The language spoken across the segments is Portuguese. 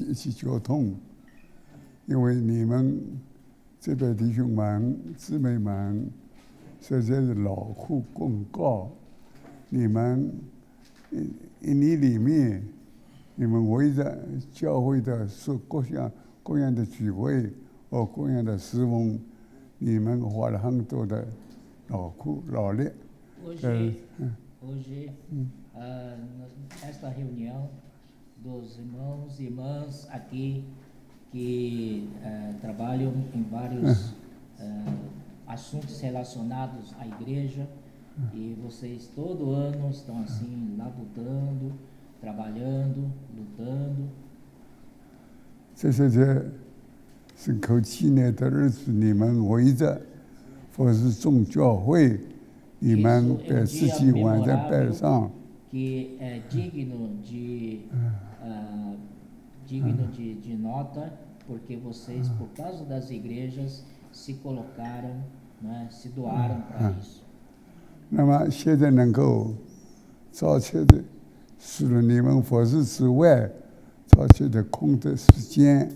一起交通，因为你们这边弟兄们、姊妹们实在是劳苦功高，你们一年里面，你们为着教会的各样的聚会和各样的侍奉，你们花了很多的劳苦劳力。Hoje, nesta reunião dos irmãos e irmãs aqui que trabalham em vários assuntos relacionados à igreja, e vocês todo ano estão assim labutando, trabalhando, lutando. 这是口纪念的日子，你们围着或是众教会，你们把自己完全摆上。Que é digno de nota, porque vocês, por causa das igrejas, se colocaram, né, se doaram para isso. 那么现在能够早期的，除了你们服事之外，早期的空的时间，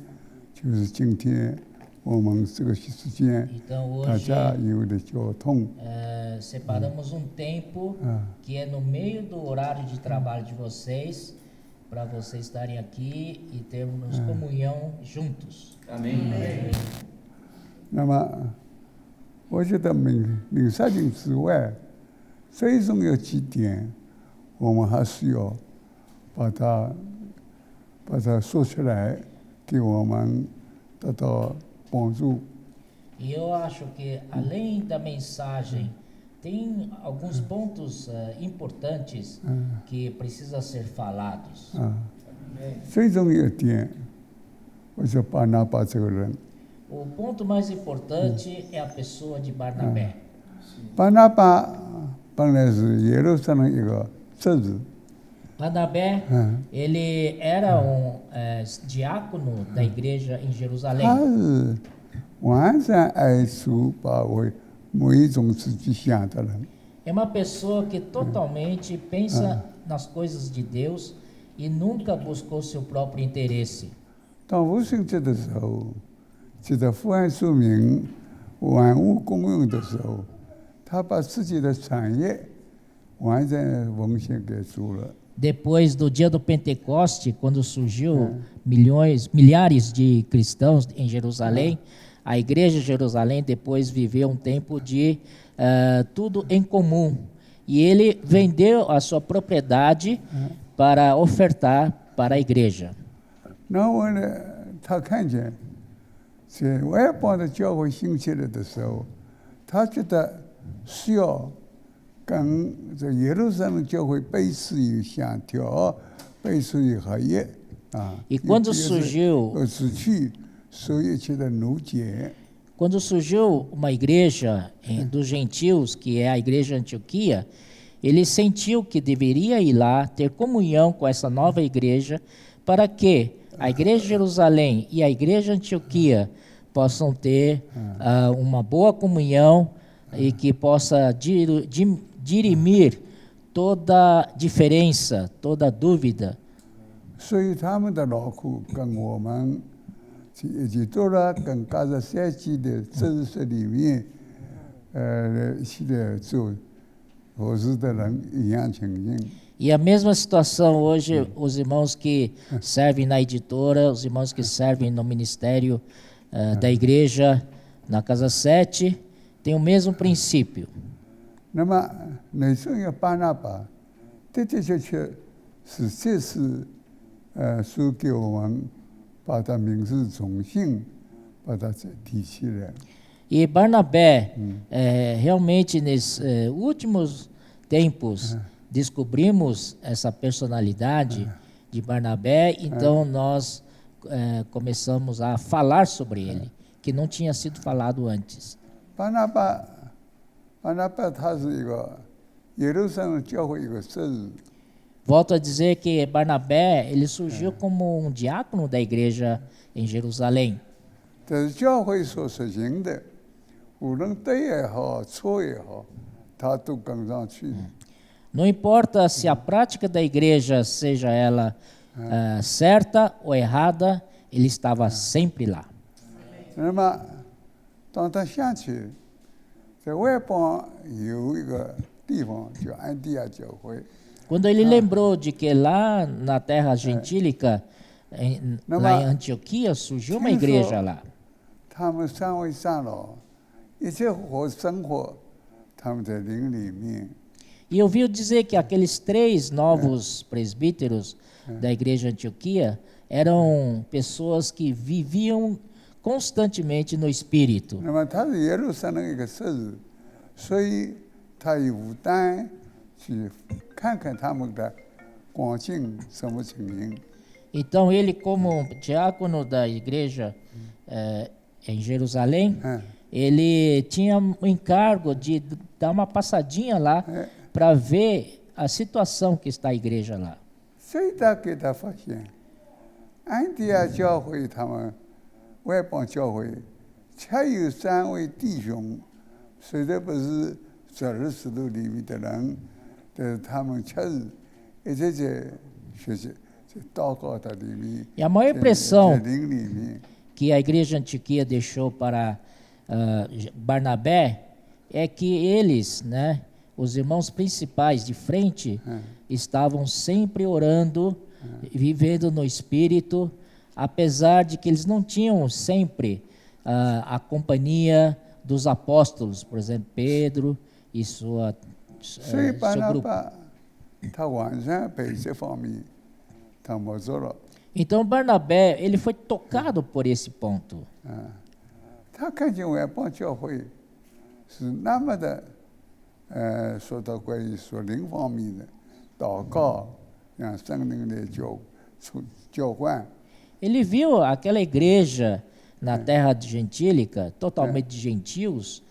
就是今天我们这个时间， Então 大 hoje 家有的交通。 separamos um tempo que é no meio do horário de trabalho de vocês, para vocês estarem aqui e termos comunhão juntos. Amém. 那么我觉得明杀经之外，最重要几点，我们还是要把它说出来，给我们得到帮助。 E eu acho que, além da mensagem, tem alguns pontos importantes que precisam ser falados. 最重要一点，我说巴拿巴这个人， O ponto mais importante é a pessoa de Barnabé. 巴拿巴本来是耶路撒冷一个执事， Barnabé, ele era diácono da igreja em 他 Jerusalém. 是完全爱主把为每一种自己想的人。 É uma pessoa que totalmente pensa nas coisas de Deus e nunca buscou seu próprio interesse. 当五旬节的时候，记得福音说明万物公用的时候，他把自己的产业完全奉献给主了。 Depois do dia do Pentecoste, quando surgiu milhares de cristãos em Jerusalém, a igreja de Jerusalém depois viveu um tempo de tudo em comum. E ele vendeu a sua propriedade para ofertar para a igreja. 然后呢，他看见在外邦的教会兴起来的时候，他觉得需要跟这耶路撒冷教会彼此有相调，彼此有合一啊。 E quando surgiu 失去受一切的奴役。 Quando surgiu uma igreja dos gentios, que é a igreja de Antioquia, ele sentiu que deveria ir lá ter comunhão com essa nova igreja para que a igreja de Jerusalém e a igreja de Antioquia possam ter uma boa comunhão e que possa dirimir toda diferença, toda dúvida. 所以他们的劳苦跟我们以及做了跟加沙赛季的真实里面，一起的做合适的人一样情形。 E a mesma situação hoje, os irmãos que servem na editora, os irmãos que servem no ministério da igreja, na Casa 7, tem o mesmo princípio. 那么内圣要巴拿巴，的确确是这次说给我们把他名字重新把它提起来。 E Barnabé, realmente nesses últimos tempos, descobrimos essa personalidade de Barnabé, então nós começamos a falar sobre ele, que não tinha sido falado antes. 巴拿巴他是一个耶路撒冷教会一个执事。 Volto a dizer que Barnabé, ele surgiu como um diácono da igreja em Jerusalém. 但是教会所实行的，无论对也好，错也好，他都跟上去。 Não importa se a prática da igreja seja ela certa ou errada, ele estava sempre lá. 那么，当他想起在外邦有一个地方叫安提亚教会， Quando ele lembrou de que lá na terra gentílica, lá em Antioquia, surgiu uma igreja lá. 他们三位长老一切生活，他们在灵里面。 E ouviu dizer que aqueles 3 novos presbíteros da igreja de Antioquia eram pessoas que viviam constantemente no Espírito. 那么他是耶路撒冷一个设置，所以他有负担去看看他们的光景什么情形。 Então ele, como diácono da igreja em Jerusalém, 嗯， ele tinha o encargo de dar uma passadinha lá para ver a situação que está a igreja lá. 所以他给他发现，安提亚教会他们外邦教会，恰有3位弟兄，虽然不是12使徒里面的人，但是他们确实一直在学习，在祷告的里面， E a maior 在 impressão 灵里面。 que a igreja Antioquia deixou para Barnabé é que eles, né, os irmãos principais de frente, estavam sempre orando, vivendo no Espírito, apesar de que eles não tinham sempre a companhia dos apóstolos, por exemplo, Pedro e seu 所以巴拿 grupo. 巴他晚上被这方面他没做了， Então Barnabé, ele foi tocado por esse ponto. 他看见外邦教会是那么的，说到关于属灵方面的祷告，让圣灵来交换， Ele viu aquela igreja na terra gentílica, totalmente de gentios,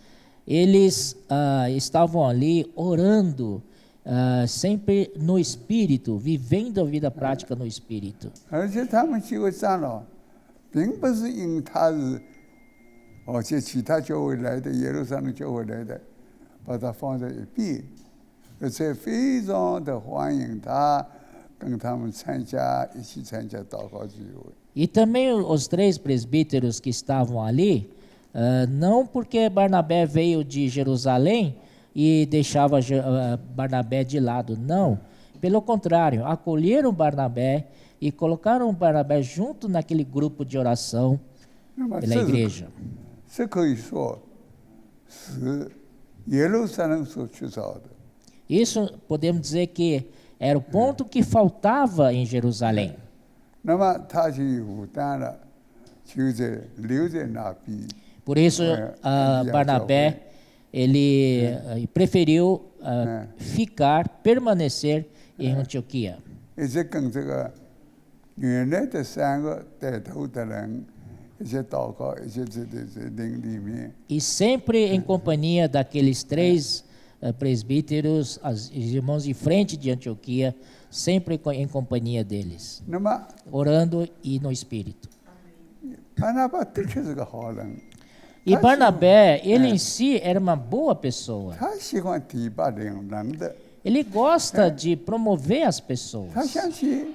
eles estavam ali orando, sempre no Espírito, vivendo a vida prática no Espírito. 而且他们几位长老，并不是因他是，且其他教会来的耶路撒冷教会来的，把他放在一边，而且非常的欢迎他，跟他们一起参加祷告聚会。 E também os 3 presbíteros que estavam ali, não porque Barnabé veio de Jerusalém e deixava Barnabé de lado, não. Pelo contrário, acolheram Barnabé e colocaram Barnabé junto naquele grupo de oração 那么 pela igreja. 这可以说是耶路撒冷所缺少的。 Isso podemos dizer que era o ponto que faltava em Jerusalém. 那么他就有负担了，就在留在那边。 Por isso, Barnabé ele preferiu ficar, permanecer em Antioquia. 一直跟这个原来的3个带头的人一起祷告，一起在灵里面。 E sempre em companhia daqueles 3 presbíteros, os irmãos de frente de Antioquia, sempre em companhia deles, 那么 orando e no Espírito. 巴拿巴的确是个好人， E Barnabé, ele em si era uma boa pessoa. 他喜欢提拔人的， Ele gosta de promover as pessoas. 他相信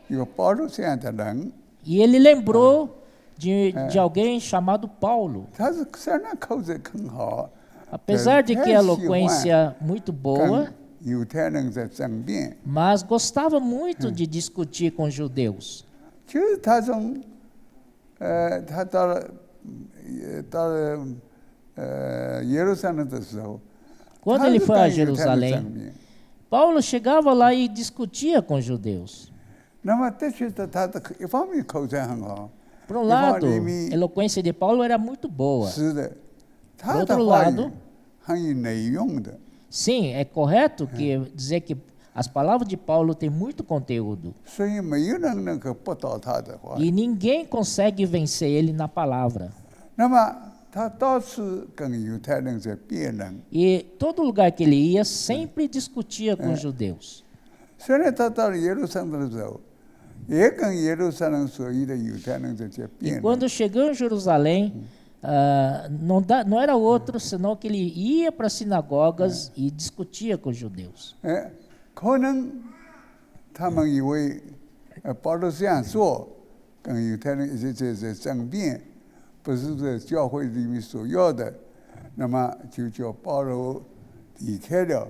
有保罗这样的人， E ele lembrou de alguém chamado Paulo. 他是虽然口才很好， Apesar de que a eloquência muito 跟 boa, 犹太人在争辩， mas gostava muito de discutir com judeus. 就是他从他到了耶路撒冷的时候， Quando 他 ele 就 foi a 跟犹太人 Jerusalém, 争辩。 Paulo chegava lá e discutia com judeus. 那么的确的，他的一方面口才很好， Por um 一方 lado, 面 a eloquência de Paulo era muito boa. 是的，他 Por 的 outro 话语 lado 很有内容的。 Sim, é correto dizer que as palavras de Paulo têm muito conteúdo. 所以没有人能够驳倒他的话。 E ninguém consegue vencer ele na palavra. 那么他到处跟犹太人在辩论， E todo lugar que ele ia, sempre discutia com os judeus. 虽然他到了耶路撒冷的时候，也跟耶路撒冷所有的犹太人在 E 辩论。 quando chegou em Jerusalém, não era outro senão que ele ia para as sinagogas e discutia com os judeus. 可能他们以为保罗这样做，跟犹太人一直在争辩，不是在教会里面所要的，那么就叫保罗离开了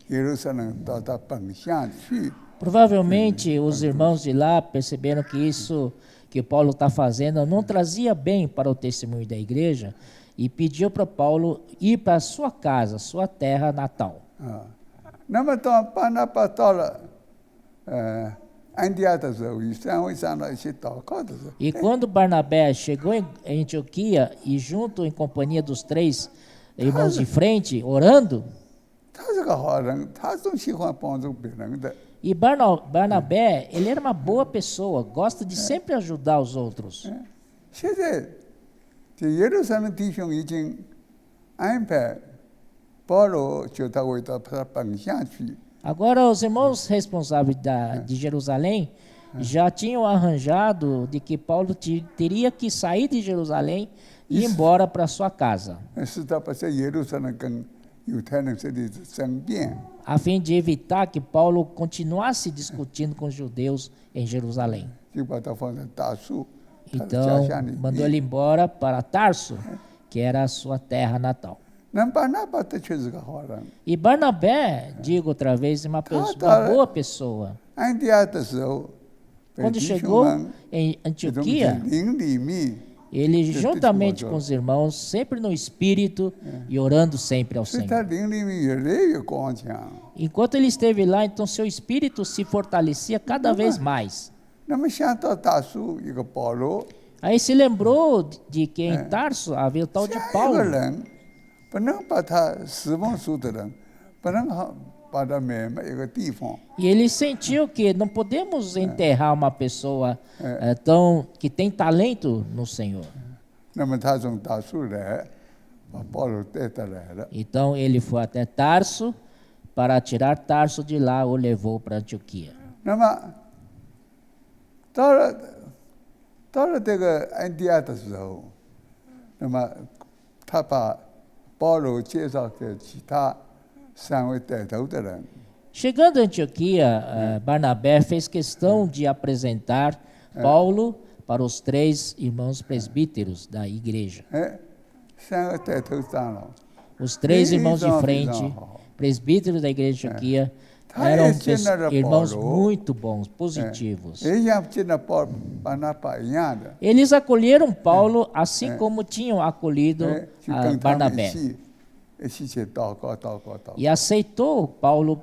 耶路撒冷，到他本乡去。 Provavelmente os irmãos de lá perceberam que isso que Paulo está fazendo não trazia bem para o testemunho da igreja e pediu para Paulo ir para a sua casa, sua terra natal. 啊，那么当巴拿巴到了安提阿的时候，与三位长老一起祷告的时候， E quando Barnabé chegou em Antioquia e junto em companhia dos 3 irmãos de frente, orando, 他是个好人，他总喜欢帮助别人的。 e Barnabé, ele era uma boa pessoa, gosta de sempre ajudar os outros. 现在这耶路撒冷弟兄已经安排保罗叫他回到他本乡去。 Agora, os irmãos responsáveis de Jerusalém já tinham arranjado de que Paulo teria que sair de Jerusalém e ir embora para sua casa, 使他不在耶路撒冷跟犹太人这里争辩。 a fim de evitar que Paulo continuasse discutindo com os judeus em Jerusalém. 就把他放在大树，他的家 Então, 乡里 mandou 面。 ele embora para Tarso, que era a sua terra natal. 那巴拿巴的确是个好人。 E Barnabé, digo outra vez, é uma tá. boa pessoa. 安提阿的时候，被 Quando 弟兄 chegou 们 em 这种 Antioquia, 灵里面， ele, Deixa eu te juntamente mostrar. com os irmãos, sempre no espírito e orando sempre ao 所以他 Senhor. 灵里面越来越刚强。 Enquanto ele esteve lá, então seu espírito se fortalecia cada vez mais. 那么想到大树一个保罗， Aí se lembrou de que em Tarso havia o tal de 像一个 Paulo. 人不能把他死亡树的人，不能好把他埋在一个地方。 E ele sentiu que não podemos enterrar uma pessoa que tem talento no Senhor. 那么他从大树来，把保罗带他来了。 Então ele foi até Tarso para tirar Tarso de lá, o levou para Antioquia. 那么到了这个安提阿的时候，那么他把保罗介绍给其他3位带头的人。 Chegando a Antioquia, Barnabé fez questão de apresentar Paulo para os 3 irmãos presbíteros da igreja. 哎，3个带头长老， Os 3 irmãos de Visão, frente, visão. presbíteros da igreja de Antioquia, Tá eram ensinando a irmãos Paulo. muito bons, positivos. 也像进了巴拿巴一样的， Eles acolheram Paulo assim como tinham acolhido 就跟他们 Barnabé. 一起去祷告。 E aceitou Paulo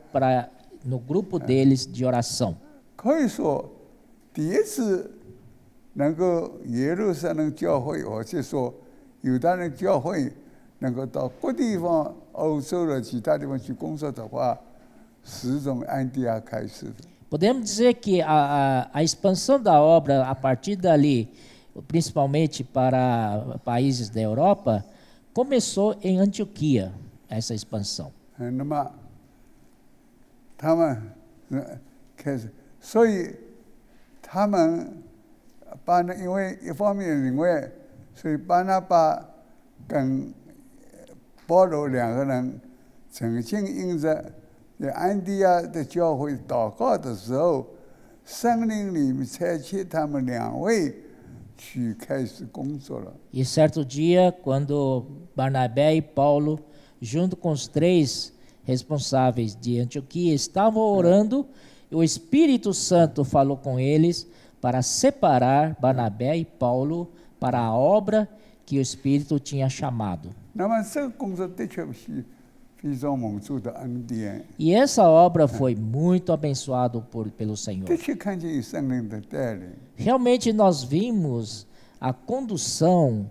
no grupo deles de oração. 可以说，第一次能够耶路撒冷教会，或者说犹太人教会能够到各地方、欧洲的其他地方去工作的话，是从安提阿开始的。 Podemos dizer que a expansão da obra a partir dali, principalmente para países da Europa, começou em Antioquia, essa expansão. 那么他们开始，所以他们因为一方面认为，所以巴拿巴跟保罗2个人曾经因着在安提阿的教会祷告的时候，圣灵里面差遣他们2位去开始工作了。 E certo dia, quando Barnabé e Paulo, junto com os 3 responsáveis de Antioquia, estavam orando, o Espírito Santo falou com eles para separar Barnabé e Paulo para a obra que o Espírito tinha chamado. 那么这个工作的确是非常蒙主的恩典， E essa obra foi muito abençoada pelo 的 Senhor. 确看见圣灵的带领。 Realmente nós vimos a condução,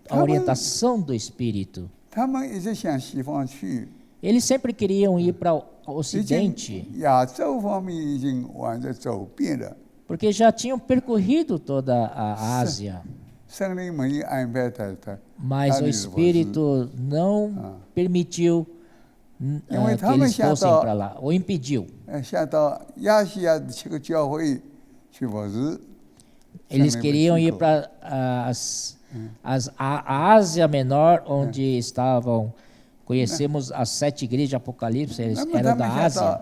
a orientação do Espírito. 他们一直向西方去， Eles sempre queriam ir para o 已经 Ocidente, 亚洲方面已经完全走遍了， porque já tinham percorrido toda a Ásia, 圣灵没有安排他。 mas o Espírito não permitiu que eles fossem para lá, ou impediu. 下到亚细亚的7个教会去服侍。 Eles queriam ir para a Ásia Menor, onde estavam, conhecemos as 7 igrejas de Apocalipse, eles 那么他 eram 们 da 下 Ásia.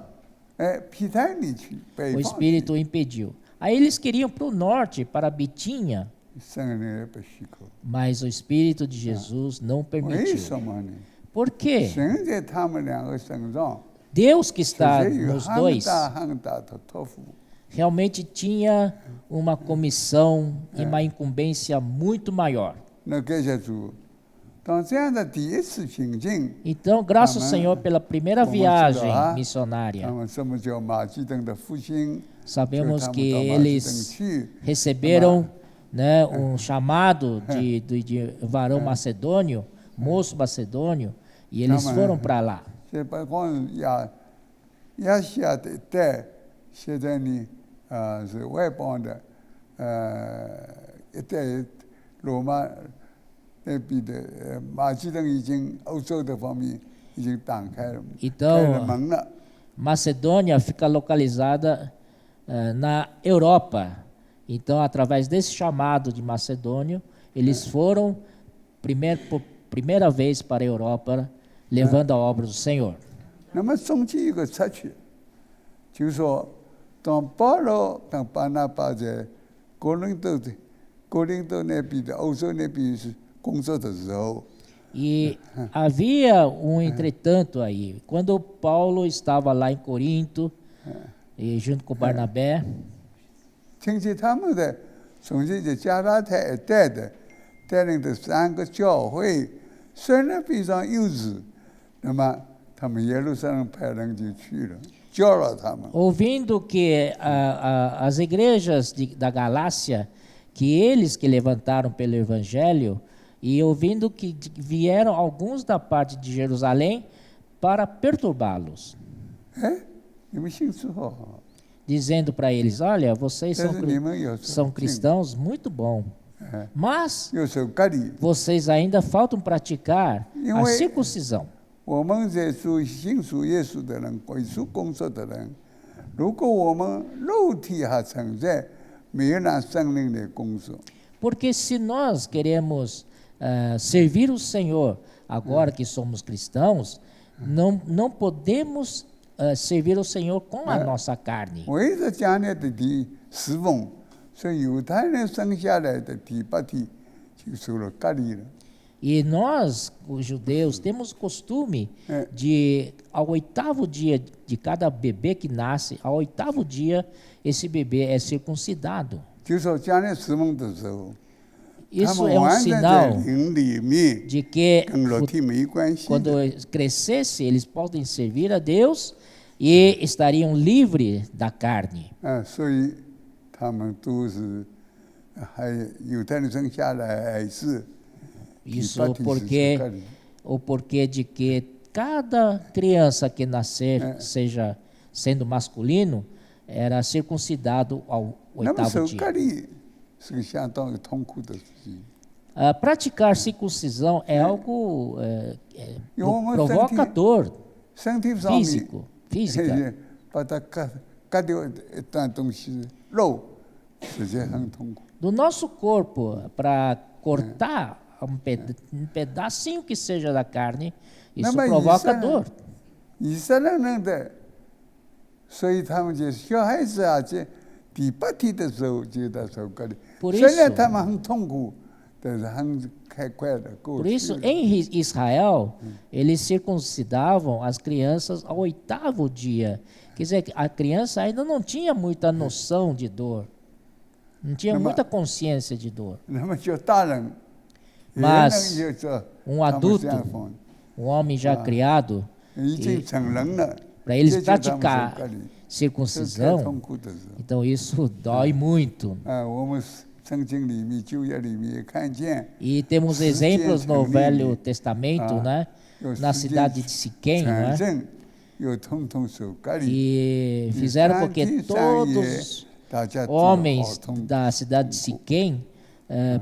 到庇太里去，北 O 方去。 Espírito impediu. Aí eles queriam para o norte, para Bitínia, 圣灵也不许可。 mas o Espírito de Jesus não 为 permitiu. 什么呢？ Por quê? 神在他们两个身上， Deus que 首 está 先有 nos 很 dois 大很大的托付。 realmente tinha uma comissão e uma incumbência muito maior. 那感谢主，当这样的第一次行进， Então, graças ao Amém. Senhor pela primeira Vamos viagem lá. 他 missionária. 们什么叫马其顿的复兴？ Sabemos 就他们 que 到马其顿 eles 去， receberam, né, um chamado de varão macedônio, moço macedônio, e eles Amém. foram para lá. 这包括亚细亚的带，现在呢，是外邦的，一带罗马那边的马其顿已经欧洲的方面已经打开了，开了 Então, 门了。 Macedônia fica localizada na Europa. Então, através desse chamado de Macedônio, eles foram por primeira vez para a Europa, levando a obra do Senhor. 那么中间有个插曲，就是说，当保罗跟巴拿巴在哥林多那边的欧洲那边是工作的时候， E havia um entretanto aí. Quando Paulo estava lá em Corinto, e junto com Barnabé, 听见他们的从这些加拉太一带的带领的3个教会，虽然非常幼稚，那么他们耶路撒冷派人就去了，教了他们。 ouvindo que as igrejas da Galácia, que eles que levantaram pelo Evangelho, e ouvindo que vieram alguns da parte de Jerusalém para perturbá-los, 哎，你们信主好好， dizendo para eles: olha, vocês 但是你们有时候 são cristãos muito bom, 哎， mas 有时候隔离。 vocês ainda faltam praticar a 因为 circuncisão. 我们在信主耶稣的人，为主工作的人，如果我们肉体还存在，没有让圣灵来工作， Porque se nós queremos servir o Senhor agora que somos cristãos, não podemos servir o Senhor com a nossa carne. 为了将来的侍奉，所以犹太人生下来的第8天就受了隔离了。 E nós, os judeus, temos o costume de, ao 8º dia de cada bebê que nasce, ao 8º dia, esse bebê é circuncidado. 就说将来侍奉的时候，他 Isso 们 é um 完全在 sinal 灵里面， de que 跟肉体没关系 quando 的。 crescesse, eles podem servir a Deus e estariam livres da carne. 所以他们都是还犹太人生下来还是。 Isso o porquê de que cada criança que nascer, seja sendo masculino, era circuncidado ao 8º dia. Praticar circuncisão é algo provocador, física. Do nosso corpo, para cortar um pedacinho que seja da carne, isso provoca dor. 以色列人的，所以他们就小孩子啊，这第8天的时候就到受隔离。虽然他们很痛苦，但是很快的过 Por 去 isso, 了。 em Israel, eles circuncidavam as crianças ao 8º dia. Quer dizer, a criança ainda não tinha muita noção de dor, não tinha muita consciência de dor. 那么就大人， Mas 也能就做 adulto, 他们这样放 homem já criado, 已经成人了， para eles 这就是他们受 praticar 隔离，是太 circuncisão, 痛苦的事。 então isso dói muito. 我们圣经里面、旧约里面也看见， E temos exemplos no Velho Testamento, né? 有 Na 世界 cidade de Siquém, 全 né? 人有统统受隔离， E fizeram com que todos 大家 os 都好 homens 痛苦， da cidade de Siquém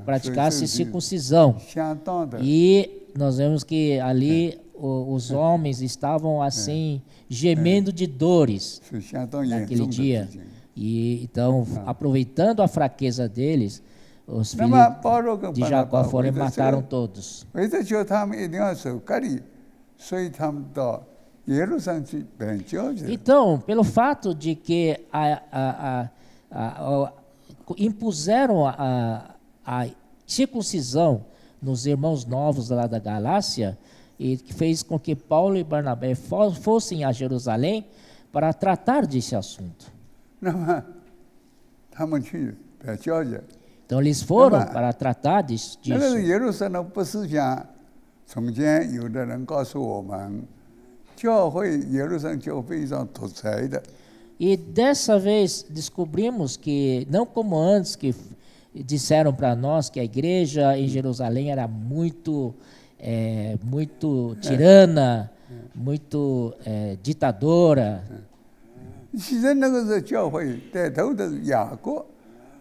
praticassem circuncisão. 相当的 E nós vemos que ali os homens estavam assim, gemendo de dores 是相当严 naquele 重的 dia. 事情。 E então, aproveitando a fraqueza deles, os 那么 filhos 保罗跟 de 巴拿巴 Jacó foram 为 e 了这 mataram 个， todos. 为了叫他们一定要受隔离，所以他们到耶路撒冷去办教去。 Então, pelo fato de que impuseram a circuncisão nos irmãos novos lá da Galácia, e que fez com que Paulo e Barnabé fossem a Jerusalém para tratar desse assunto. 那么他们去交接， Então eles foram 那么 para tratar disso. 那个耶路撒冷不是像从前有的人告诉我们，教会耶路撒冷就非常独裁的。 E dessa vez descobrimos que, não como antes, que disseram para nós que a igreja em Jerusalém era muito tirana, muito ditadora. 其实那个时候教会带头的是雅各，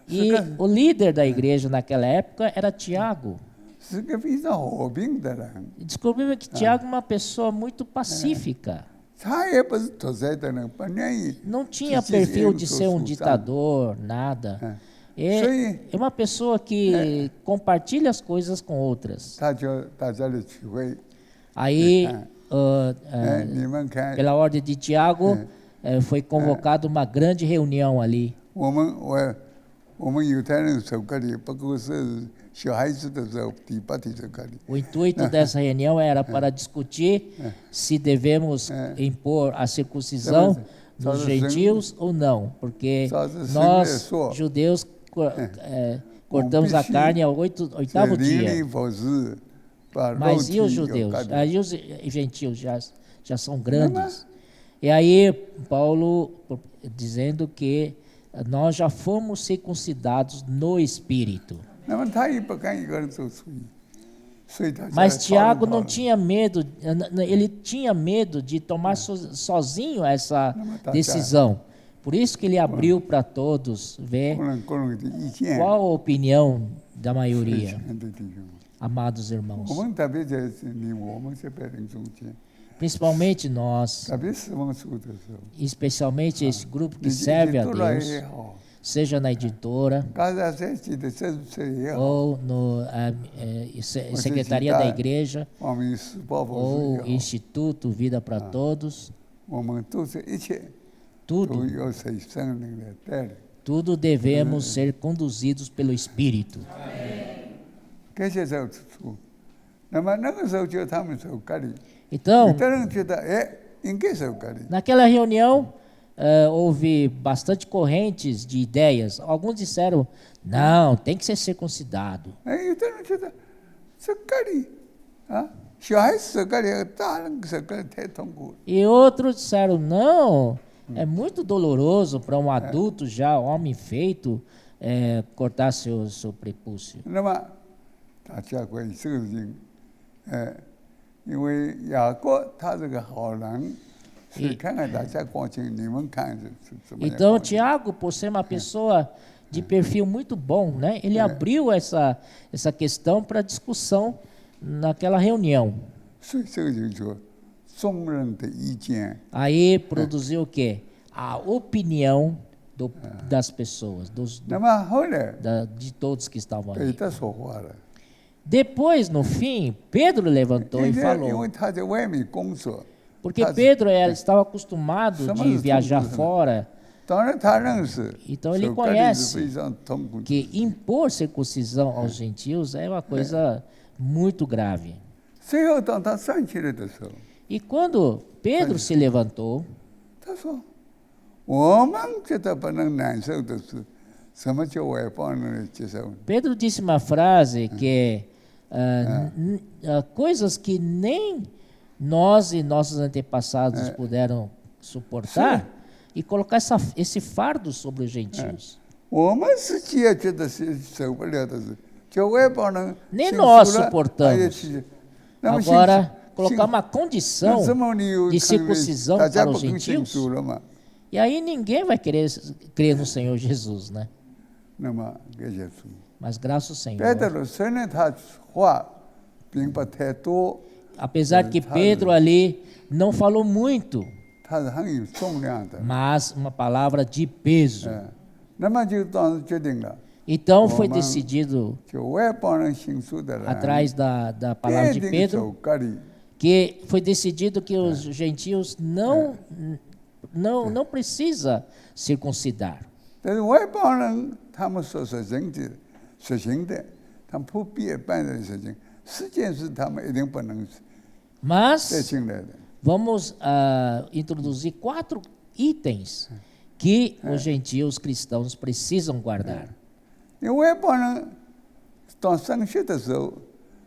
E o líder da igreja naquela época era Tiago. 是个非常和平的人， E descobrimos que Tiago é uma pessoa muito pacífica. 他也不是独裁的人，不愿意。 Não tinha perfil de ser um ditador, nada. É uma pessoa que compartilha as coisas com outras. 他叫大家的聚会， Aí, 你们看， pela ordem de Tiago, foi convocada uma grande reunião ali. 我们犹太人守割礼，不过是小孩子的时候第8天守割礼。 O intuito dessa reunião era para discutir se devemos impor a circuncisão nos gentios ou não, porque nós, judeus, cortamos a carne ao oitavo dia. Mas e os judeus? Aí os gentios já são grandes. E aí Paulo dizendo que nós já fomos circuncidados no Espírito. Mas Tiago não tinha medo, ele tinha medo de tomar sozinho essa decisão. Por isso que ele abriu para todos ver qual a opinião da maioria. Amados irmãos, principalmente nós, especialmente esse grupo que serve a Deus, seja na editora ou na Secretaria da Igreja ou Instituto Vida para Todos, tudo devemos ser conduzidos pelo Espírito. Então, naquela reunião, houve bastante correntes de ideias. Alguns disseram, não, tem que ser circuncidado. E outros disseram, não, é muito doloroso para um adulto já, homem feito, cortar seu prepúcio. 大家关于这个事情，因为雅各他是个好人，所以看看大家光景，你们看是怎么样。 Então Tiago, por ser uma pessoa de perfil muito bom, né? Ele abriu essa questão para discussão naquela reunião. 所以这个就是说，众人的意见。 Aí produziu o quê? A opinião das pessoas, 那么后来， de todos que estavam 彼 ali. 得说话了， Depois, no fim, Pedro levantou e 因 falou. 为他在外面工作， Porque Pedro estava acostumado de viajar fora, 当然他认识， então ele 守割礼是 conhece 非常痛苦的。 que impor circuncisão aos gentios é uma coisa muito grave. 最后当他站起来的时候， E quando Pedro se levantou, 他说：“我们觉得不能难受的是，什么叫外邦人来接受？ Pedro disse uma frase que coisas que nem nós e nossos antepassados puderam suportar e colocar esse fardo sobre os gentios. 我们自己也觉得是受不了的事，叫外邦人 Nem 信 nós 主了 suportamos. 他也去。那么信 Agora, colocar uma condição 那什么理由 de 看为 circuncisão 大家 para 不 os 肯信 gentios, 主了嘛？ e aí ninguém vai querer crer no Senhor Jesus, né? 那么感谢主。 Mas graças ao Senhor. 彼得虽然他话并不太多， Apesar que Pedro ali não falou muito, 他是很有重量的。 mas uma palavra de peso. 那么就当时决定了， Então foi decidido, 就外邦人信主的人， atrás da palavra de 必定 Pedro, 受割礼。 que foi decidido que os gentios não precisa circuncidar. 但是外邦人他们所实行的，他们不必办的事情，10件事他们一定不能带 Mas 进来的。 vamos introduzir 4 itens que os gentios cristãos precisam guardar. 因为外邦人当升学的时候，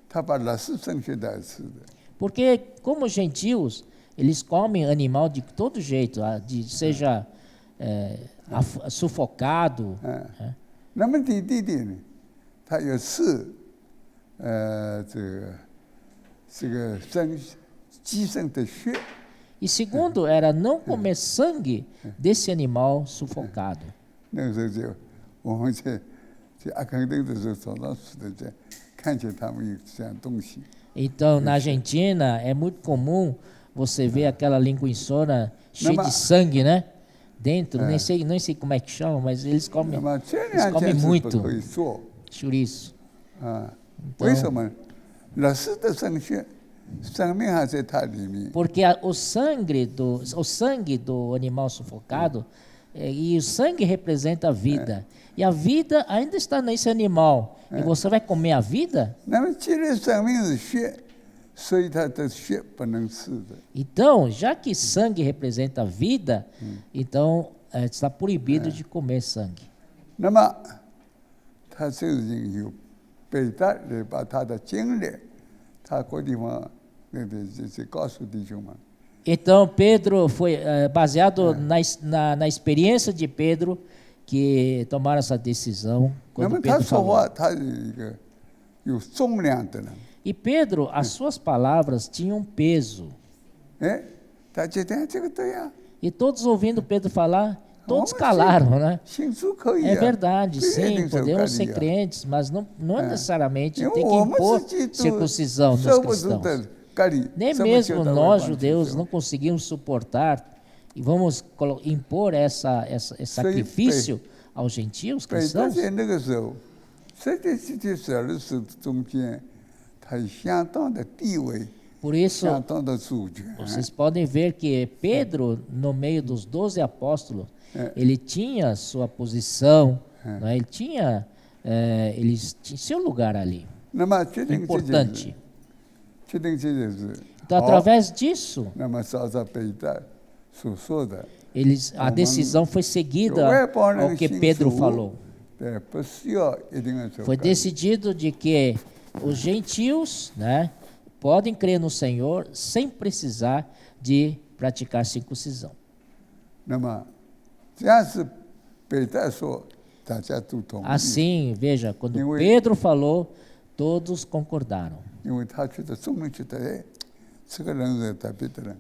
他把老师升学带吃的。 Porque, como gentios, eles comem animal de todo jeito, seja sufocado. 那么弟弟呢，他有这个鸡生的血， E segundo, era não comer sangue desse animal sufocado. 那个时候就我们在阿肯定的时候常常吃的这，看见他们有这样东西。 Então, na Argentina, é muito comum você ver aquela linguiçona cheia de sangue, né? Dentro, nem sei como é que chama, mas eles 那 comem 么这 eles 两 comem 件事不 muito 可以做 chouriço. 啊？为什么？老师的生血，生命还在它里面。 Porque o sangue do animal sufocado, e o sangue representa a vida. E a vida ainda está nesse animal. E você vai comer a vida? 那么既然生命是血，所以它的血不能吃的。 Então, já que sangue representa a vida, então está proibido de comer sangue. 那么他就已经有北大来把他的经历，他各地方这告诉弟兄们。 Então, Pedro foi baseado na experiência de Pedro que tomaram essa decisão. 那么 Quando 他 Pedro 说 falou. 话，他是一个有重量的人。 E Pedro, as suas palavras tinham peso. 哎，他觉得这个对呀， E todos ouvindo Pedro falar, todos 我们 calaram, né? 信主可以 É 啊， verdade, 不一 sim, 定是有 podemos 隔 ser 离啊。 crentes, mas não necessariamente 因为 tem que 我们 impor 自己都 circuncisão nos 受不住 cristãos. 的隔离， Nem 怎么 mesmo 觉得 nós, 外邦 judeus, 人 não conseguimos suportar e vamos impor esse sacrifício aos gentios 北大 cristãos. 在那个时候，在这些小的时候中间，他有相当的地位， Por isso, 相当的主权。 vocês podem ver que Pedro, no meio dos 12 apóstolos, ele tinha sua posição, né? Ele tinha seu lugar ali, 那么决定这件事 importante.，决定这件事。 Então, 好， através disso, 那么照着北大所说的， a decisão foi seguida 外邦 ao 人 que 信 Pedro 主 falou. 对，不需要一定要受 Foi 隔离。 decidido de que os gentios, né, podem crer no Senhor sem precisar de praticar circuncisão. 那么这样是北大说，大家都同意， Assim, veja, quando Eu- Pedro falou, todos concordaram. 因为他觉得众人觉得，哎，这个人是特别的人，特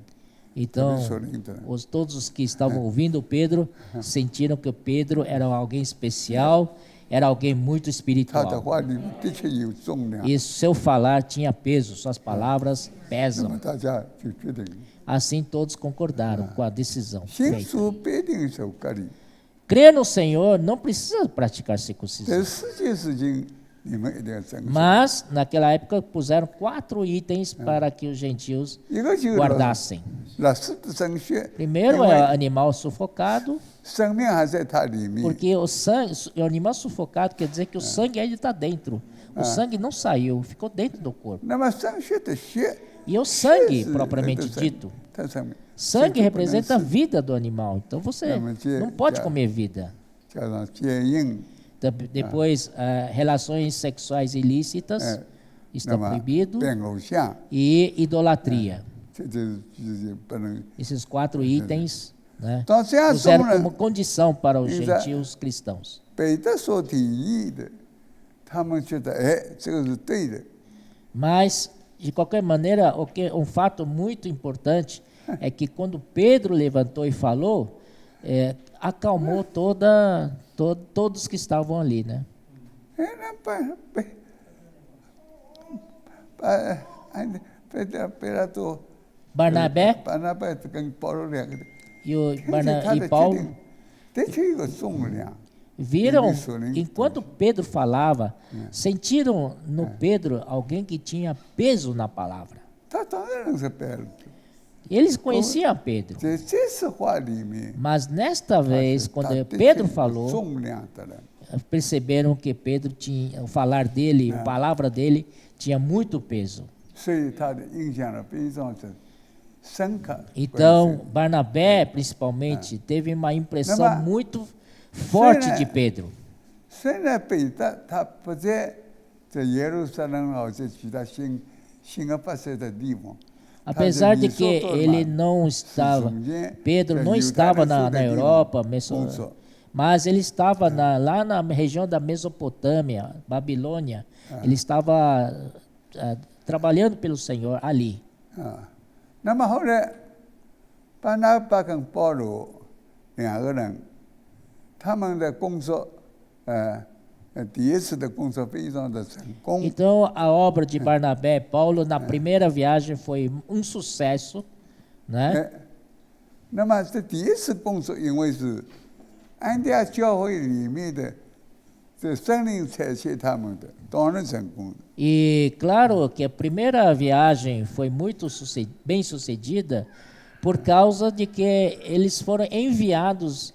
Então, 别属灵的人。 todos os que estavam ouvindo Pedro sentiram que Pedro era alguém especial, era alguém muito 他的 espiritual. 话里面的确有重量， E seu falar tinha peso, suas palavras 那 pesam. 么大家就决定， Assim todos concordaram com a decisão 信 feita. 主必定受隔离。 Crer no Senhor não precisa praticar 这 circuncisão. 4件事情你们一定要遵守。 Mas, naquela época, puseram 4 itens para que os gentios 一个就是 guardassem. 老师的神学， Primeiro 因为 é animal sufocado, 生命还在它里面， porque o animal sufocado quer dizer que o sangue ainda está dentro. O sangue não saiu, ficou dentro do corpo. 那么神学的血 E o sangue, 是 propriamente 它的 dito, 它生命， sangue 这个不能 representa a 吃 vida do animal. Então você Não, mas é- não pode já- comer vida. 加上戒淫， Depois, relações sexuais ilícitas 那 está 么 proibido. 变偶像， E idolatria. 这就是不能。 Esses 4 itens, né, 到这样中 puseram 人 como condição para os Exato. gentios cristãos. 北大所提议的，他们觉得哎，这个是对的， Mas, de qualquer maneira, um fato muito importante é que quando Pedro levantou e falou, acalmou todos que estavam ali, né? 哎，那贝拉多， Barnabé 巴拿拜跟保罗两个人， e, o 看见他 e 的决 Paulo 定的确有个重量。 viram, Isso, né? enquanto Pedro falava, sentiram no Pedro alguém que tinha peso na palavra. 他当然是白了， Eles conheciam Pedro. 在这次话里面， Mas nesta 他 vez, 是 quando 他的 Pedro 确有 falou, 重量的人。 perceberam que Pedro tinha, o falar dele, a palavra dele tinha muito peso. 所以他的影响力非常的深刻。 Então, Barnabé, principalmente, teve uma impressão Mas- muito forte Sim, de né? Pedro. 虽然彼得他不在耶路撒冷或者其他新的发射的地方， Apesar de 他 que 是理所当然 ele não estava, 是中间 Pedro 在 não 犹太 estava 人 na 住的 na 地方 Europa, 工作 mas ele estava lá na região da Mesopotâmia, Babilônia. Ele estava trabalhando pelo Senhor ali. 啊。那么后来，巴拿巴跟保罗两个人，他们的工作，第一次的工作非常的成功。 Então, a obra de Barnabé e Paulo na primeira viagem foi um sucesso, né? 那么这第一次工作，因为是安提阿教会里面的这圣灵采取他们的，当然成功的。 E claro que a primeira viagem foi muito bem sucedida por causa de que eles foram enviados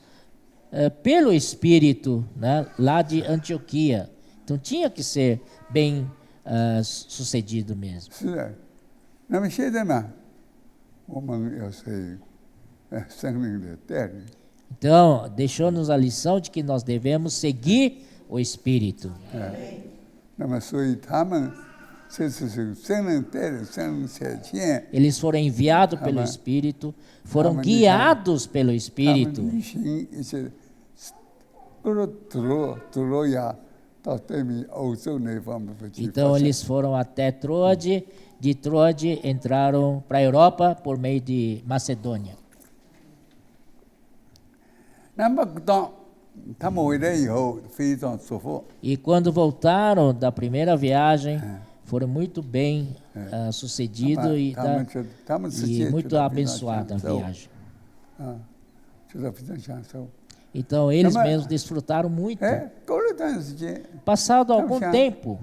pelo Espírito, né, lá de Antioquia. Então tinha que ser bem sucedido mesmo. 是的。那么现在嘛，我们要是圣灵的带领。 Então, deixou-nos a lição de que nós devemos seguir o Espírito. 那么，所以他们这次是圣灵带领，圣灵采签， Eles foram enviados pelo Amém. Espírito, foram Amém. guiados pelo 他 Espírito. 们旅行一些，德罗亚到对面欧洲那方面去发 Então 展。 eles foram até Troade, de Troade entraram para a Europa por meio de Macedônia. 那么当他们回来以后，非常舒服。 E quando voltaram da primeira viagem, foram muito bem sucedidos e, 他们直接 e 觉 muito 得非常 abençoada a 享受 viagem. 啊，觉得非常享受。 Então eles Mas- mesmos desfrutaram muito. 过了段时间， Passado algum Então, já- tempo,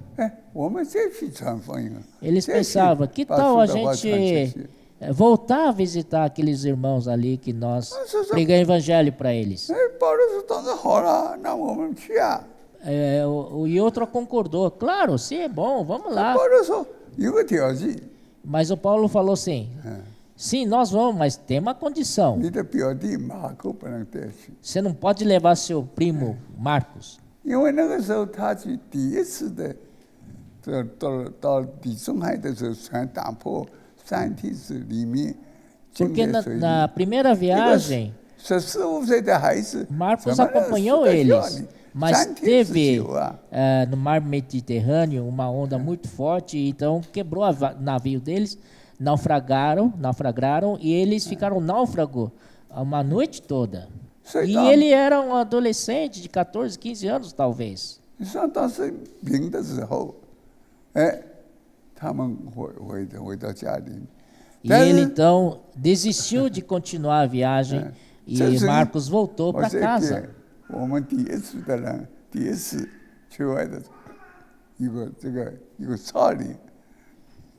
我们再去传福音啊。 eles 再去 pensavam, que 把 tal a 主的话传出 gente 去 voltar a visitar aqueles irmãos ali que nós Mas isso- pregamos evangelho para eles? 保罗说：“当然好了，那我们去啊。 E outro concordou, claro, sim, é bom, vamos lá. 保罗说有个条件， Mas o Paulo falou assim, sim, nós vamos, mas tem uma condição. 你的表弟马可不能带去， Você não pode levar seu primo Marcos, 因为那个时候他去第一次的，到地中海的时候，船打破3天子里面浸 porque 在 na, 水里。 na primeira viagem, 14、15岁的孩子， Marcos 怎么能 acompanhou 死得掉 eles, 你 mas 3天之 teve 久啊！ no mar Mediterrâneo uma onda muito forte, então quebrou o navio deles, naufragaram e eles ficaram náufragos uma noite toda. E Então- ele era um adolescente de 14, 15 anos talvez. 上当时病的时候，他们回到家里。 E Daí- ele então desistiu de continuar a viagem e Sim. Marcos voltou para 我是 casa. 给我们第一次的人，第一次去外的一个操练。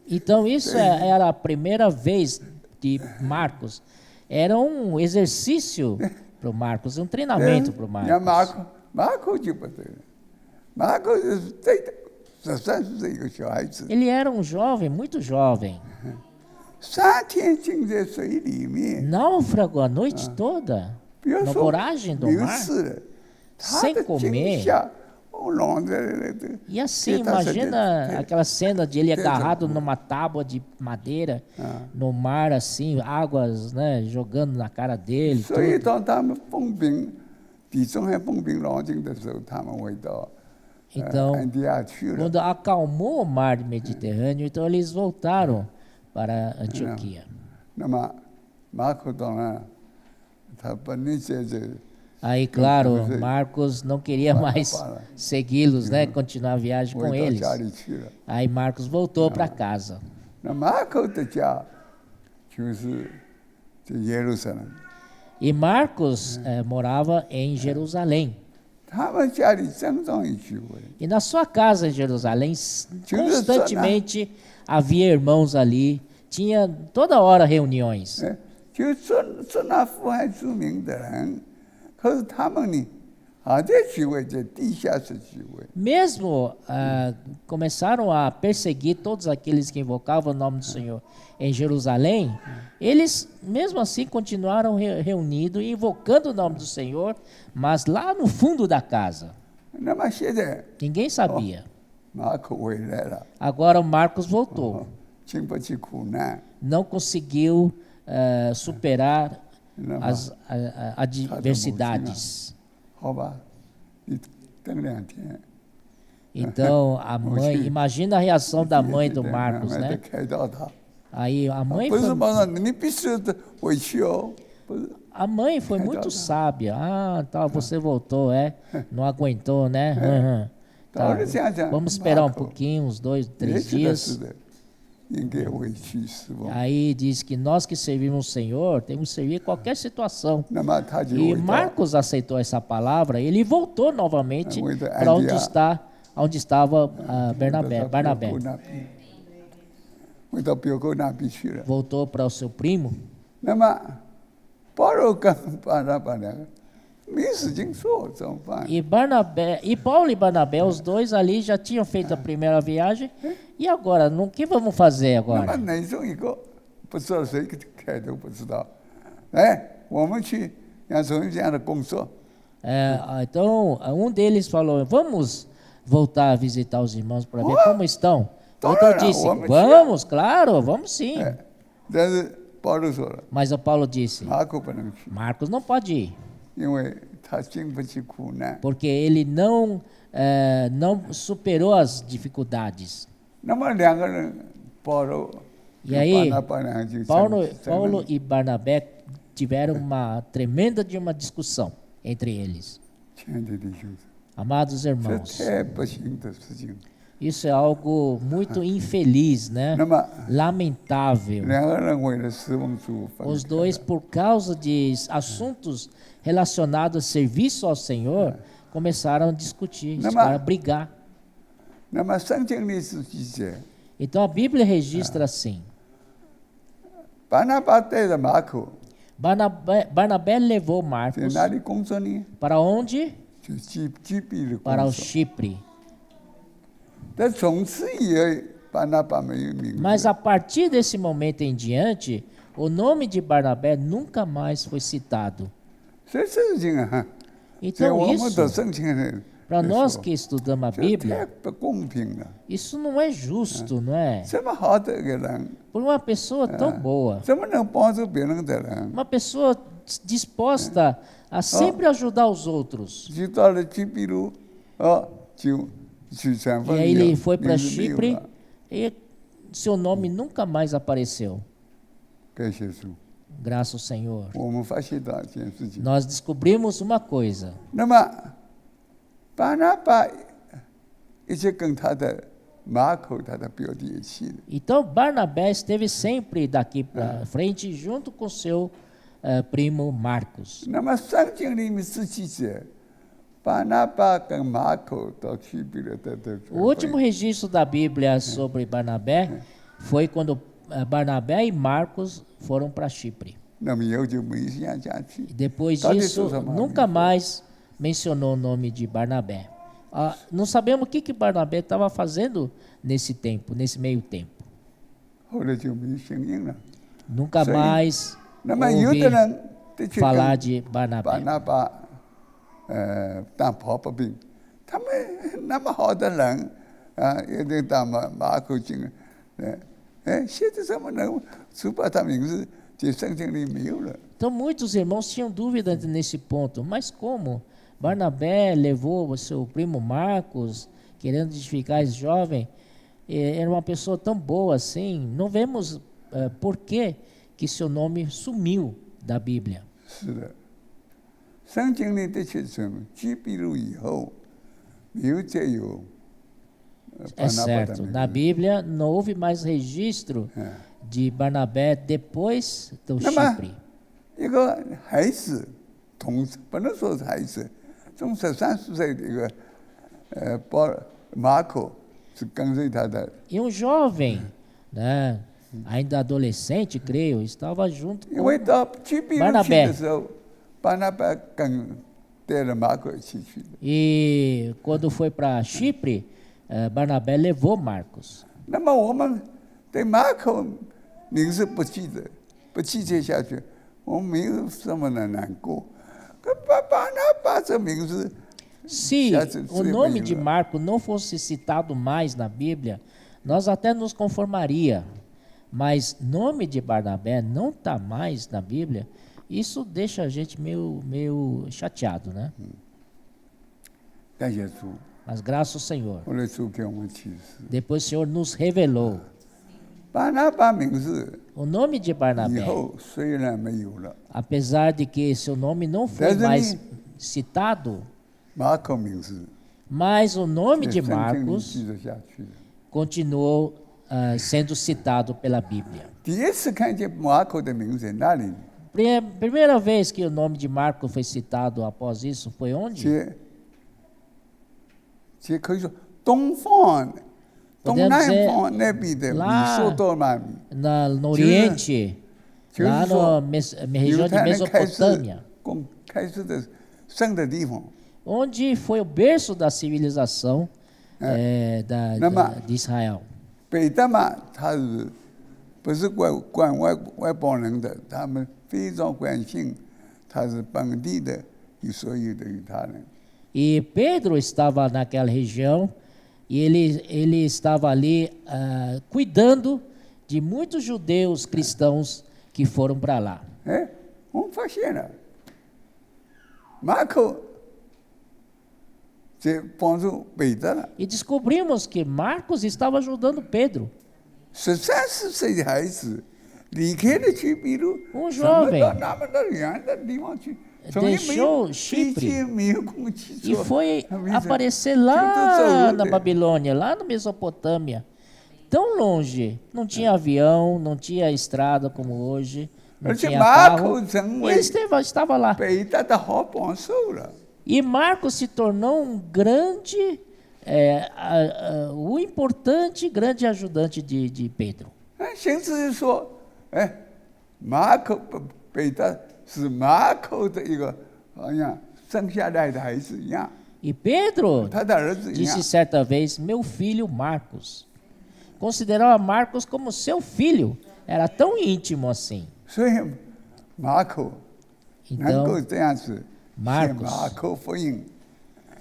Então isso era a primeira vez de Marcos. Era um exercício para o Marcos, um treinamento para o 你看 Marcos. 马可就不对了，马可是13、14岁一个小孩子， Ele era um jovem, muito jovem. 3天浸在水里面， Náufrago a noite toda, 不要 na 说 voragem do 没有 mar. 事了，他 sem 的 comer 惊吓，弄在那个。 E assim, imagina aquela cena de ele agarrado numa tábua de madeira, no mar assim, águas, né, jogando na cara dele. 所以 Tudo. 当他们风平，地中海风平浪静的时候，他们回到 Então, 安提亚去了。 quando acalmou o mar Mediterrâneo, então eles voltaram para Antioquia. 那么马可当然，他本来在这 Aí, claro, Não, Marcos não queria mais para. segui-los, né, continuar a viagem 回 com 到 eles. 家里去了。 Aí Marcos voltou para casa. 那马可的家就是在耶路撒冷， E Marcos morava em Jerusalém. 他们家里经常有聚会。 E na sua casa em Jerusalém, constantemente havia irmãos ali tinha toda hora reuniões. 就说那福海著名的人，可是他们呢，还在聚会，在地下室聚会。 Mesmo começaram a perseguir todos aqueles que invocavam o nome do Senhor em Jerusalém, eles mesmo assim continuaram reunidos, invocando o nome do Senhor, mas lá no fundo da casa. 那么现在 Ninguém sabia. 马可回来了， Agora o Marcos voltou. 经不起苦难， Não conseguiu superar 那么 as adversidades. 好吧，你等2天。 Então a mãe, imagina a reação da mãe do Marcos, 慢慢地 né? 开导他， Aí a mãe 不是 foi, 马上你必须回去哦，不是。 a mãe foi muito sábia. Ah, tá, você voltou, não aguentou, né? Uhum. Tá, 我就想想 vamos esperar um 马可 pouquinho, uns 2, 也 3许的 dias. 是的，应该回去侍奉。 Aí diz que nós que servimos o Senhor temos que servir qualquer situação. 那么他就 E 回到 Marcos aceitou essa palavra, ele voltou novamente Muito para Antioquia. onde estava Barnabé. 回到表哥那边去了。 Voltou para o seu primo. 那么保罗跟巴拿巴两个没事情做，怎么办？ E Paulo e Barnabé, os dois ali já tinham feito a primeira viagem. E agora, o que vamos fazer 那么 agora? 哪中一个不知道谁开都不知道。哎，我们去杨崇这样的工作， Então, um deles falou: vamos voltar a visitar os irmãos para ver como estão. Outro Claro, disse: vamos vamos, claro, vamos sim. 但是保罗说了， Mas o Paulo disse: 马可不能去， Marcos não pode ir, 因为他经不起苦难。 porque ele não superou as dificuldades. 那么两个人，保罗 E aí, 巴拿巴两个就 Paulo e Barnabé tiveram uma tremenda de uma discussão entre eles. 亲爱的弟兄， Amados 这 irmãos, 太不幸的事情。 isso é algo muito infeliz, né? 那么 Lamentável. 两个人为了侍奉主分 Os 开 dois, por causa de assuntos relacionados a serviço ao Senhor, começaram a discutir, a brigar. 那么圣经历史记载， Então a Bíblia registra assim: 巴拿巴带着马可 Barnabé levou 在 Marcos 哪里工作呢？ para onde? 就基比的工 Para o 作。 Chipre. 但从此以后，巴拿巴没有名 Mas 字。 a partir desse momento em diante, o nome de Barnabé nunca mais foi citado. 所以这事情啊，在 Então 我们 isso, 的圣经里 para 来 nós 说 que estudamos a 这太 Bíblia, 不公平了。 isso não é justo, não é? 这么好的一个人， Por uma pessoa tão boa, 这么能帮助别人的人， uma pessoa disposta a sempre ajudar os outros. 就到了基比路，就去传 E 福 aí 音 ele foi para 名字没有 Chipre 了。 e seu nome nunca mais apareceu. 感谢主， Graças ao Senhor. 我们发现到一件事情。 Nós descobrimos uma coisa. 那么巴拿巴一直跟他的马可，他的表弟一起的。 Então Barnabé esteve sempre daqui para frente junto com seu primo Marcos. 那么圣经里面是记载，巴拿巴跟马可到去比了的 O último registro da Bíblia sobre Barnabé foi quando Barnabé e Marcos foram para Chipre. 那么以后就没想下去 E。depois Tá disso, disso, Samara. nunca mais mencionou o nome de Barnabé. Não sabemos o que Barnabé estava fazendo nesse tempo, nesse meio tempo. 后来就没声音了。 Nunca Sim. mais 那么有的 ouvi 人的确 falar 跟 de 巴 Barnabé. 拿巴当跑步兵，他们那么好的人一定当马可进，现在怎么能只把他名字在圣经里没有了？ Então muitos irmãos tinham dúvida nesse ponto. Mas como? Barnabé levou o seu primo Marcos, querendo edificar esse jovem, era uma pessoa tão boa assim. Não vemos por que seu nome sumiu da Bíblia. 是的，圣经里的确是基比路以后没有再有 É certo. Na Bíblia não houve mais registro de Barnabé depois do Chipre. 一个孩子，不能说是孩子，从13、14岁的一个马可是跟随他的。 E um jovem, né, ainda adolescente, creio, estava junto 因 com 为到去秘鲁去的时候，巴拿巴跟带了马可一起去的。 E quando foi para Chipre, Barnabé levou Marcos. 那么我们对马可名字不记得，不记接下去，我们没有什么的难过。可巴拿巴这名字， Se o nome de Marcos não fosse citado mais na Bíblia, nós até nos conformaria. Mas nome de Barnabé não está mais na Bíblia, isso deixa a gente meio chateado, né? 感谢主， Mas graças ao Senhor. 后来主给我们启示， Depois o Senhor nos revelou. 巴拿巴名字 O nome de 以 Barnabé, 后虽然没有了， apesar de que seu nome não foi Mas ele- mais citado, 马可名字 mas o nome 在 de 圣经里 Marcos 记得下去的。 continuou sendo citado pela Bíblia. 第一次看见马可的名字在哪里？ Primeira vez que o nome de Marcos foi citado após isso foi onde? 这可以说东方、东 Podemos 南 dizer 方那边的 lá 米索多玛米， No Oriente, 就是 lá 说 na 犹 região de 太人开始 Mesopotâmia, 开始的生的地方。 onde foi o berço da civilização de Israel. 北的嘛，他是不是管外邦人的？他们非常关心，他是本地的所有的犹太人。 E Pedro estava naquela região e ele estava ali cuidando de muitos judeus cristãos que foram para lá. 哎，我们发现了，马可在帮助彼得了。 E descobrimos que Marcos estava ajudando Pedro. 13、14岁的孩子离开了去秘鲁， jovem 到那么的远的地方去，从来没 deixou 有 Chipre 飞机，没有空气 E 坐， foi 他没 aparecer 就 lá 走 na 的 Babilônia, lá na Mesopotâmia. Tão longe. Não tinha avião, não tinha estrada como hoje, não 而且 tinha 马 carro. 可成 E 为 ele estava lá. 彼得的好帮手了。 E Marcos se tornou um grande, o importante grande ajudante de Pedro. 甚至于说，哎，马可彼得是马可的一个好像生下来的孩子一样， E Pedro 他的儿子一样 disse。certa vez, meu filho Marcos. Considerava Marcos como seu filho. Era tão íntimo assim. 所以马可能够 Então, 这样子写 Marcos 马可福音。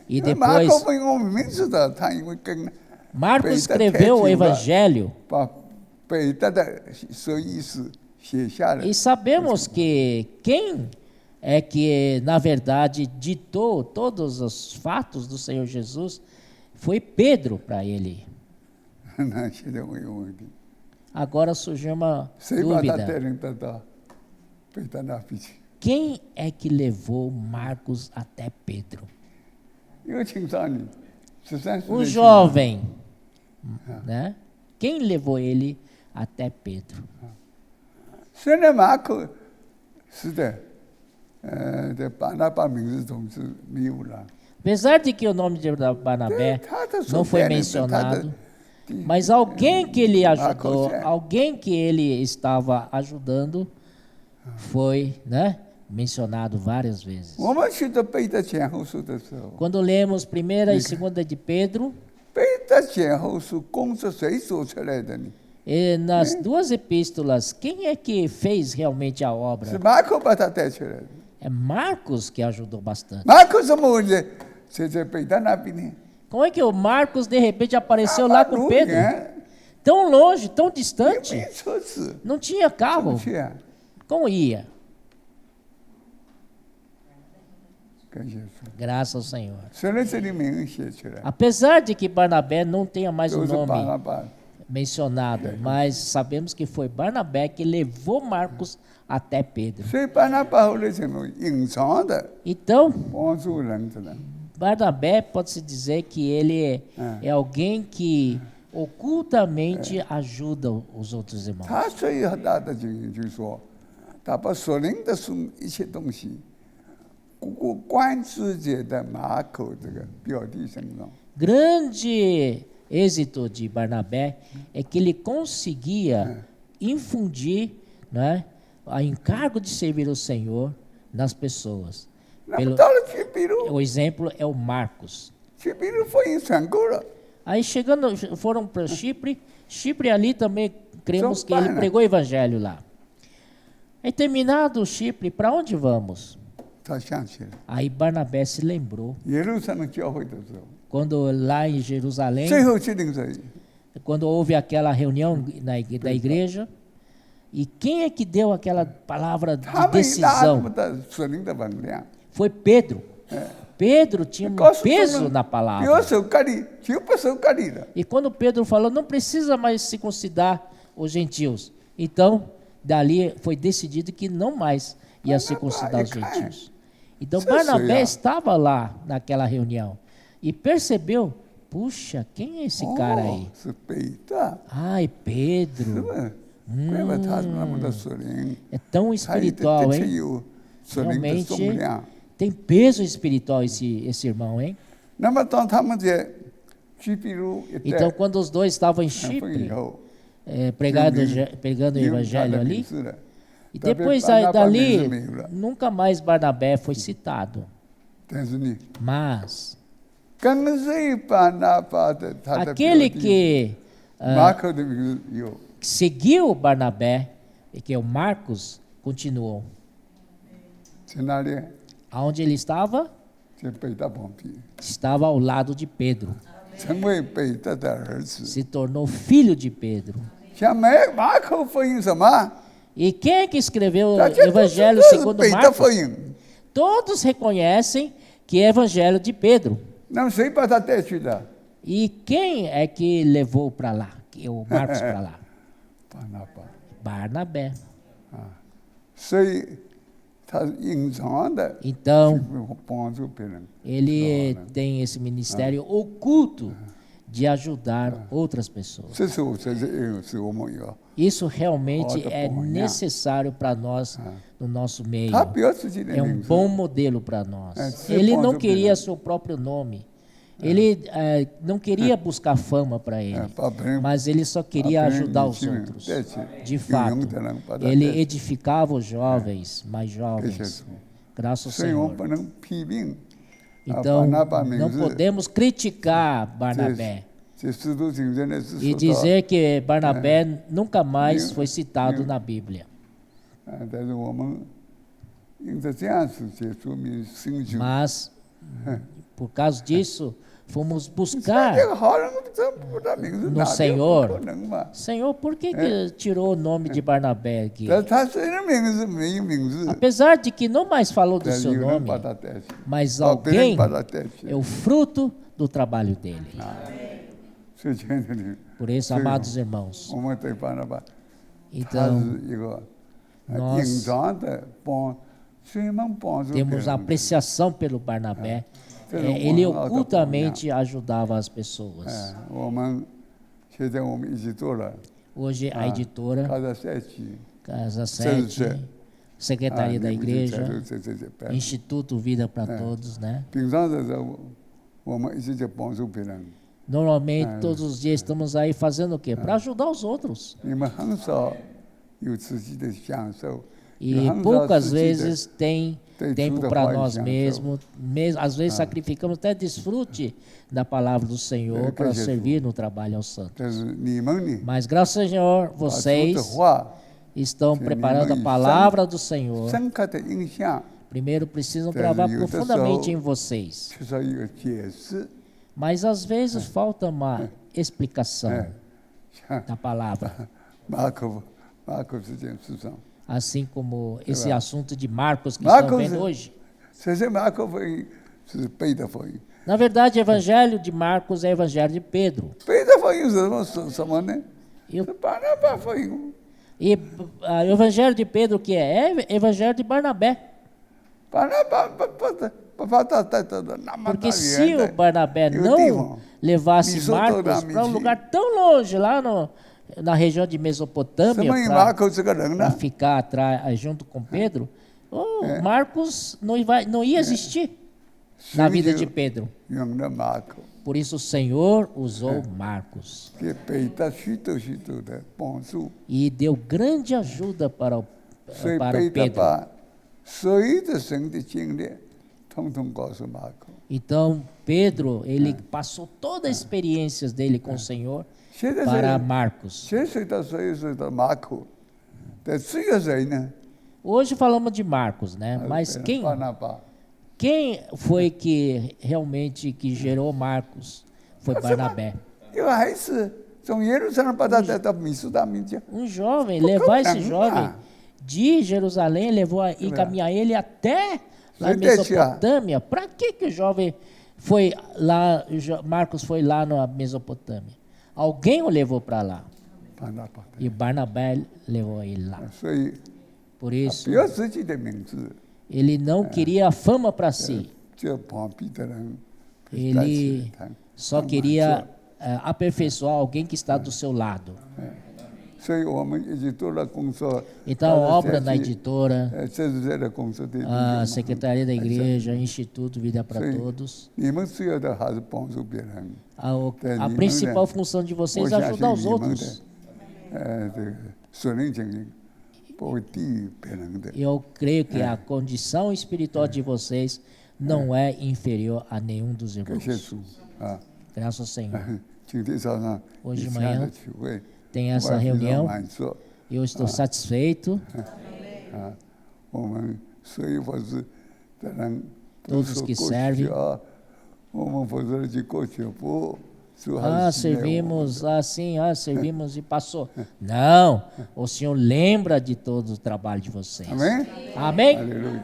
e 马可 depois 福音我们明知道，他因为跟 Marcos Pedro escreveu o pediu lá. Evangelho. 把彼得的所意思写下来 E。sabemos que quem é que, na verdade, ditou todos os fatos do Senhor Jesus foi Pedro para ele. 那现在我有问题， Agora surgiu uma 谁把他带 dúvida. 领到彼得那边去？ Quem é que levou Marcos até Pedro? 一个青少年，13岁 O 的青少年 jovem, né? Quem levou ele até Pedro? 虽然马可是的，在巴拿巴名字总是没有了， Apesar de que o nome de Barnabé 他的 não foi 他的 mencionado, mas alguém que ele ajudou, Marcos, alguém que ele estava ajudando, foi, né, mencionado várias vezes. 我们学的彼得前后书的时候， Quando lemos 1ª e 2ª de Pedro, 彼得前后书工作谁做出来的呢？ e nas duas epístolas, quem é que fez realmente a 是 obra? 马可把他带出来的。 É Marcos que ajudou bastante. 马可怎么会在彼得那边呢？ Como é que o Marcos de repente apareceu lá com Pedro? 远， Tão longe, tão 也 distante, 没车子， não tinha 怎么 carro. 去啊？ Como ia? 感谢主。 Graças ao Senhor. 虽然这里没有写出来， Apesar de que Barnabé não tenha mais o 都是巴 nome 拿巴。 mencionado, mas sabemos que foi Barnabé que levou Marcos até Pedro. 所以巴拿巴后来成为隐藏的 Então, 帮助人的人。 Barnabé pode-se dizer que ele é alguém que ocultamente ajuda os outros irmãos. 他最大的经验就是说，他把所领的一切东西，关注在马可这个表弟身上。 Grande êxito de Barnabé é que ele conseguia infundir, né, a encargo de servir o Senhor nas pessoas. 那么到了去秘鲁， O exemplo é o Marcos. 去秘鲁福音传够了， Aí chegando, foram para Chipre. Chipre ali também cremos que ele São pregou o evangelho lá. Aí terminado o Chipre, para onde vamos? 他想起来 Aí Barnabé se lembrou, 耶路撒冷教会的时候， quando lá em Jerusalém, 最后决定谁？ quando houve aquela reunião da igreja, e quem é que deu aquela palavra 他 de 们拿那么 decisão? 的属灵的分量， Foi Pedro. Pedro tinha um 告诉他 peso 们 na 有 palavra. 受割礼就不受割礼的， E quando Pedro falou, não precisa mais circuncidar os gentios. Então, dali foi decidido que não mais ia circuncidar os gentios. Então, Isso é Barnabé sério. estava lá naquela reunião e percebeu, puxa, quem é esse cara aí? 是北大， Ai, 是 Pedro, 吧？怪不得他那么的属灵， é tão 他的 espiritual, 确 hein? 有属灵的重 Realmente 量。 tem peso espiritual esse irmão, hein? 那么当他们在去秘鲁一带 Então, quando os dois estavam em 传福音 Chipre, 以后， pregando o 用他 evangelho 的名 ali, 字了。 e Talvez depois Barnabé dali, mesmo meio lá. nunca mais Barnabé foi citado. 但是呢， Mas 跟随巴拿巴的他的表 aquele 弟 que 马可的名字有， seguiu Barnabé, que é o Marcos, continuou. 在哪里？ Aonde ele estava? 在北大旁边， Estava ao lado de Pedro. 成为北大的儿子。 Se tornou filho de Pedro. 像马可福音什么？ E quem é que escreveu o 大家都知 Evangelho 道是 segundo 北大 Marcos? 福音， Todos reconhecem que é Evangelho de Pedro. 那么谁把他带去的？ E quem é que levou para lá? O Marcos para lá? 巴拿巴。 Barnabé. 所以他隐藏的 Então, 帮助别人。 ele tem esse ministério oculto de ajudar outras pessoas. 这是我觉得是我们要， Isso realmente Olha, é porra. necessário para nós no nosso meio. 他不要自己的 É um 名字， bom modelo para nós. se Ele não pode queria opinar. seu próprio nome. Ele não queria buscar fama para ele, 把别人 mas ele só queria 把别人 ajudar 年 os 轻人 outros. 带去， De 有 fato, 用的人把他 ele 带去。 edificava os jovens, mais 这些 jovens. 是， Graças ao 所以我 Senhor. 们不能批评。 Então, Barnabé não mesmo. podemos criticar Barnabé 这使徒行传的是 e 说到， dizer que Barnabé nunca mais foi citado na Bíblia. 但是我们因着这样子，就说明圣经。 Mas, por causa disso, fomos 这 buscar. 个好人真不把名字 No 拿掉， Senhor 不可能嘛？ Senhor, por que tirou o nome de Barnabé aqui? 但他虽然名字没有名字， Apesar de que não mais falou do 但是 seu 有人 nome, 把他带去， mas 把别人 alguém 把他带去 é。o fruto do trabalho dele. 所以亲爱的你， Por isso, 所以 amados irmãos, 我们对巴拿巴，他 então 是一个 nós 隐藏的帮，专门帮助别 temos 人。 apreciação pelo Barnabé. Tem Ele uma alta ocultamente ajudava as pessoas. 我们现在我们一起做了， Hoje, a editora, 他在赛区， Casa 7, Sete, Secretaria da 这 Igreja, 这班。 Instituto Vida para Todos, né? 平常的时候，我们一起在帮助别人。 Normalmente, todos os dias estamos aí fazendo o quê? Para ajudar os outros. 你们很少有自己的享受， E 很少 poucas 自己的 vezes tem tem tempo tudo para a nós paixão, mesmos. Às vezes sacrificamos até desfrute da palavra do Senhor É, para que Jesus. servir no trabalho ao santo. 但是你们呢， Mas graças ao Senhor, 把主的 vocês 话 estão Sim, preparando a irmãos, palavra do Senhor. 深刻的印象， Primeiro precisam Tem gravar o profundamente pessoal- em vocês. 缺少一个解释。 Mas às vezes falta uma explicação 像 da palavra. 马可这件事上， Assim como esse Claro. assunto de Marcos que Marcos- estão vendo hoje. 这些马可福音是背的福音， Na verdade, o evangelho de Marcos é o evangelho de Pedro. 背的福音是什么呢？ E o 是巴拿巴福音。 E o evangelho de Pedro que é evangelho de Barnabé. 巴拿巴把他带到的那么大 Porque se 远 o 的 Barnabé 有地 não 方， levasse Isso toda Marcos para um mentira. lugar tão longe, lá na região de 什 Mesopotâmia, 么以马 para 可这个人呢？ ficar atrás, junto com Pedro, Marcos não ia existir na vida de Pedro. 用了马可， Por isso o Senhor usou Marcos 佢俾得許多許多的幫助， e deu grande ajuda para o 所以彼得 Pedro. 把所有的神的經歷，統統告訴馬可。 Então Pedro, ele passou todas as experiências dele com o Senhor 現在 para 是 Marcos. 誰歲到誰歲到馬可，但只有誰呢？ Hoje falamos de Marcos, né? Mas 巴拿巴。 quem foi que realmente que gerou Marcos? Foi Barnabé. 一個孩子從耶路撒冷把他帶到米蘇大名家， Um jovem, levar esse não, jovem ah. de Jerusalém, levou e encaminhar ele até lá em Você deixa. Mesopotâmia. Para que o jovem foi lá, Marcos foi lá na Mesopotâmia? Alguém o levou para lá 巴拿巴。 e Barnabé levou ele lá. 所以 Por 不 isso, 要自己的名字， ele não queria a fama para si, 就旁邊的人。 ele só queria aperfeiçoar alguém que está do seu lado. 所以我们一直做了工作。 Então, obra da editora, 这是这的工作的弟兄 a 们 Secretaria da Igreja, Instituto Vida para Sim. Todos. 你们需要的还是帮助别人。 A principal função de vocês é 我相 ajudar 信 os 你们 outros. 的这个属灵经历不会低于别人的。 Eu creio que a condição espiritual de vocês não é inferior a nenhum dos 感谢 irmãos. 主啊！ Graças ao Senhor. 今天早上 Hoje 以 de 这样的 manhã 聚会， tem 我 essa 非常 reunião. 满足 Eu estou satisfeito. 啊！我们所有服侍的人都 Todos 说 que 过去 servem 啊，我们服侍的过去不，主还 Ah, 是记得我们 servimos assim, servimos e passou. Não, o Senhor lembra de todo o trabalho de vocês. Amém? Amém? Aleluia.